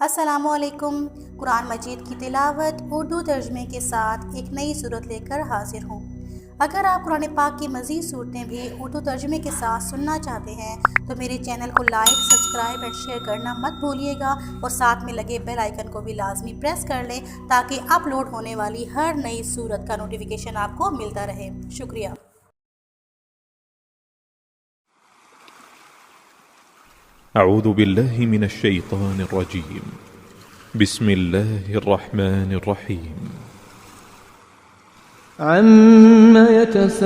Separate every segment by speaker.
Speaker 1: अस्सलामुअलैकुम। कुरान मजीद की तिलावत उर्दू तर्जमे के साथ एक नई सूरत लेकर हाजिर हूँ। अगर आप कुरान पाक की मज़ीद सूरतें भी उर्दू तर्जमे के साथ सुनना चाहते हैं तो मेरे चैनल को लाइक, सब्सक्राइब एंड शेयर करना मत भूलिएगा और साथ में लगे बेल आइकन को भी लाजमी प्रेस कर लें ताकि अपलोड होने वाली हर नई सूरत का नोटिफिकेशन आपको मिलता रहे। शुक्रिया।
Speaker 2: أعوذ بالله من الشيطان الرجيم. بسم الله الرحمن الرحيم.
Speaker 3: عما يتساءلون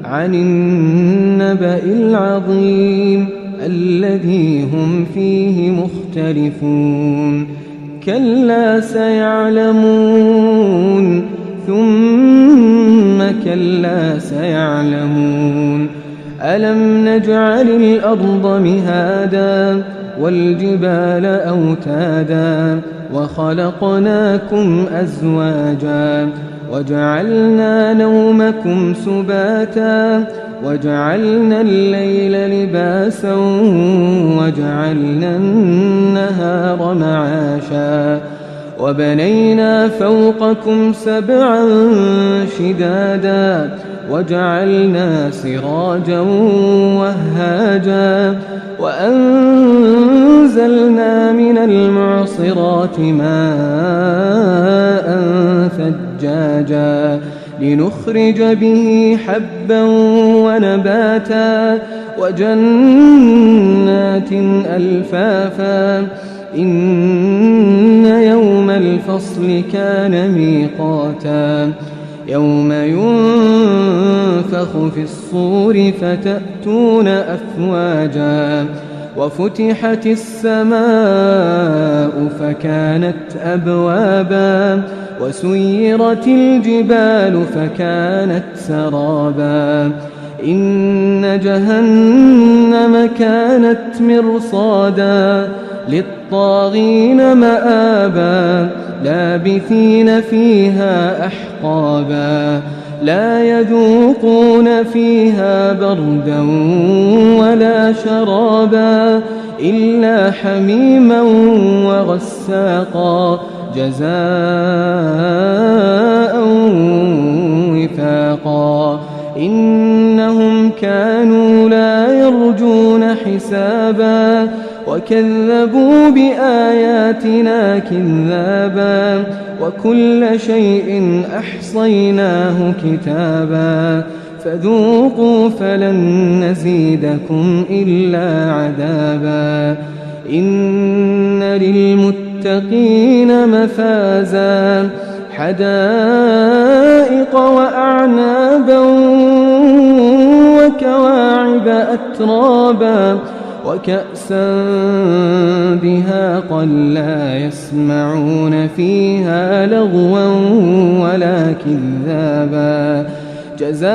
Speaker 3: عن النبأ العظيم الذي هم فيه مختلفون كلا سيعلمون ثم كلا سيعلمون ألم نجعل الأرض مهادا والجبال أوتادا وخلقناكم أزواجا وجعلنا نومكم سباتا وجعلنا الليل لباسا وجعلنا النهار معاشا وبنينا فوقكم سبعا شدادا وجعلنا سراجا وهاجا وأنزلنا من المعصرات ماء ثجاجا لنخرج به حبا ونباتا وجنات ألفافا إن يوم الفصل كان ميقاتا يوم ينفخ في الصور فتأتون أفواجا وفتحت السماء فكانت أبوابا وسيرت الجبال فكانت سرابا إن جهنم كانت مرصادا للطاغين مآبا لابثين فيها أحقابا لا يذوقون فيها بردا ولا شرابا إلا حميما وغساقا جزاء وفاقا إنهم كانوا لا يرجون حسابا وكذبوا بآياتنا كذابا وكل شيء أحصيناه كتابا فذوقوا فلن نزيدكم إلا عذابا إن للمتقين مفازا حدائق وأعنابا وكواعب أترابا وكأسا دهاقا لا يسمعون فيها لغوا ولا كذابا جزاء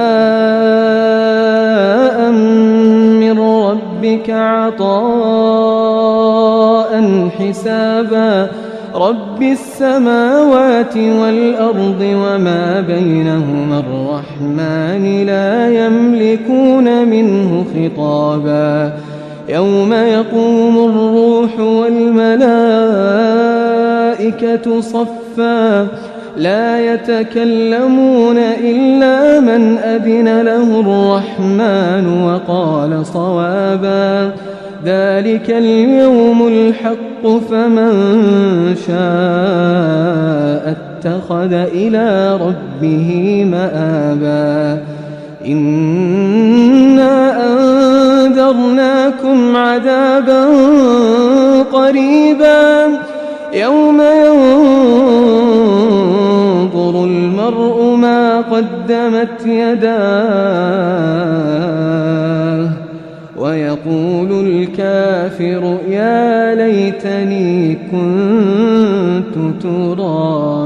Speaker 3: من ربك عطاء حسابا رب السماوات والأرض وما بينهما الرحمن لا يملكون منه خطابا يوم يقوم الروح والملائكة صفا لا يتكلمون إلا من أذن له الرحمن وقال صوابا ذلك اليوم الحق فمن شاء اتخذ إلى ربه مآبا إنا أنذرناكم عذابا قريبا يوم ينظر المرء ما قدمت يداه ويقول الكافر يا ليتني كنت ترابا.